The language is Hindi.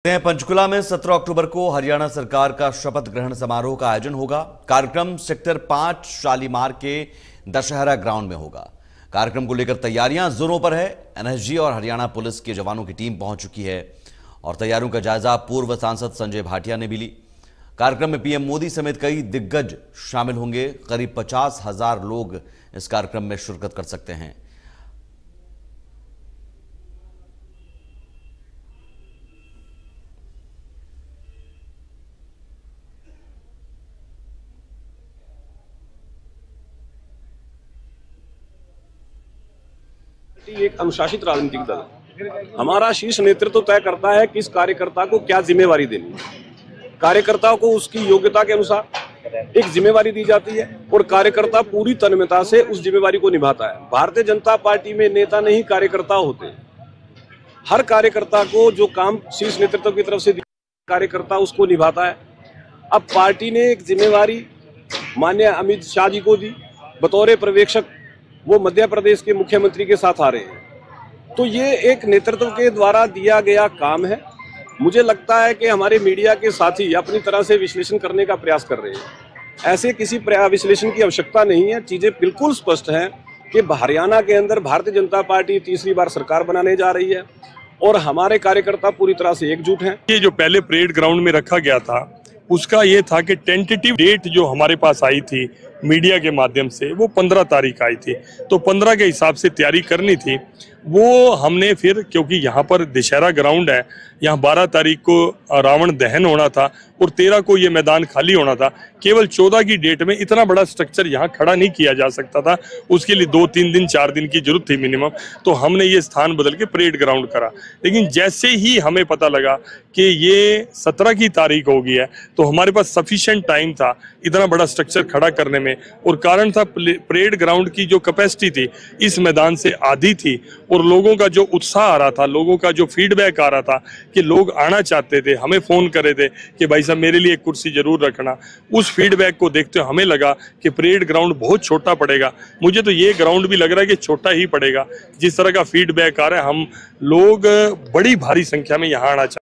पंचकुला में 17 अक्टूबर को हरियाणा सरकार का शपथ ग्रहण समारोह का आयोजन होगा। कार्यक्रम सेक्टर 5 शालीमार के दशहरा ग्राउंड में होगा। कार्यक्रम को लेकर तैयारियां जोरों पर है। एनएसजी और हरियाणा पुलिस के जवानों की टीम पहुंच चुकी है और तैयारियों का जायजा पूर्व सांसद संजय भाटिया ने भी ली। कार्यक्रम में पीएम मोदी समेत कई दिग्गज शामिल होंगे। करीब 50,000 लोग इस कार्यक्रम में शिरकत कर सकते हैं। एक अनुशासित राजनीतिक दल है। हमारा शीर्ष नेतृत्व तय करता है कि इस कार्यकर्ता को क्या जिम्मेवारी देनी है। कार्यकर्ता को उसकी योग्यता के अनुसार एक जिम्मेवारी दी जाती है और कार्यकर्ता पूरी तन्मयता से उस जिम्मेवारी को निभाता है। भारतीय जनता पार्टी में नेता नहीं कार्यकर्ता होते हैं। हर कार्यकर्ता को जो काम शीर्ष नेतृत्व की तरफ से कार्यकर्ता उसको निभाता है। अब पार्टी ने एक जिम्मेवारी माननीय अमित शाह जी को दी बतौर पर्यवेक्षक। वो मध्य प्रदेश के मुख्यमंत्री के साथ आ रहे हैं, तो ये एक नेतृत्व के द्वारा दिया गया काम है। मुझे लगता है कि हमारे मीडिया के साथी अपनी तरह से विश्लेषण करने का प्रयास कर रहे हैं। ऐसे किसी विश्लेषण की आवश्यकता नहीं है। चीजें बिल्कुल स्पष्ट हैं कि हरियाणा के अंदर भारतीय जनता पार्टी तीसरी बार सरकार बनाने जा रही है और हमारे कार्यकर्ता पूरी तरह से एकजुट हैं। ये जो पहले परेड ग्राउंड में रखा गया था उसका ये था कि टेंटेटिव डेट जो हमारे पास आई थी मीडिया के माध्यम से वो 15 तारीख आई थी, तो 15 के हिसाब से तैयारी करनी थी। वो हमने फिर, क्योंकि यहाँ पर दशहरा ग्राउंड है, यहाँ 12 तारीख को रावण दहन होना था और 13 को ये मैदान खाली होना था। केवल 14 की डेट में इतना बड़ा स्ट्रक्चर यहाँ खड़ा नहीं किया जा सकता था। उसके लिए 2-3 दिन 4 दिन की जरूरत थी मिनिमम। तो हमने ये स्थान बदल के परेड ग्राउंड करा। लेकिन जैसे ही हमें पता लगा कि ये 17 की तारीख हो गई है, तो हमारे पास सफिशिएंट टाइम था इतना बड़ा स्ट्रक्चर खड़ा करने में। और कारण था परेड ग्राउंड की जो कैपेसिटी थी इस मैदान से आधी थी और लोगों का जो उत्साह आ रहा था, लोगों का जो फीडबैक आ रहा था कि लोग आना चाहते थे, हमें फोन कर रहे थे कि भाई साहब मेरे लिए एक कुर्सी जरूर रखना। उस फीडबैक को देखते हुए हमें लगा कि परेड ग्राउंड बहुत छोटा पड़ेगा। मुझे तो ये ग्राउंड भी लग रहा है कि छोटा ही पड़ेगा। जिस तरह का फीडबैक आ रहा है, हम लोग बड़ी भारी संख्या में यहाँ आना चाहते हैं।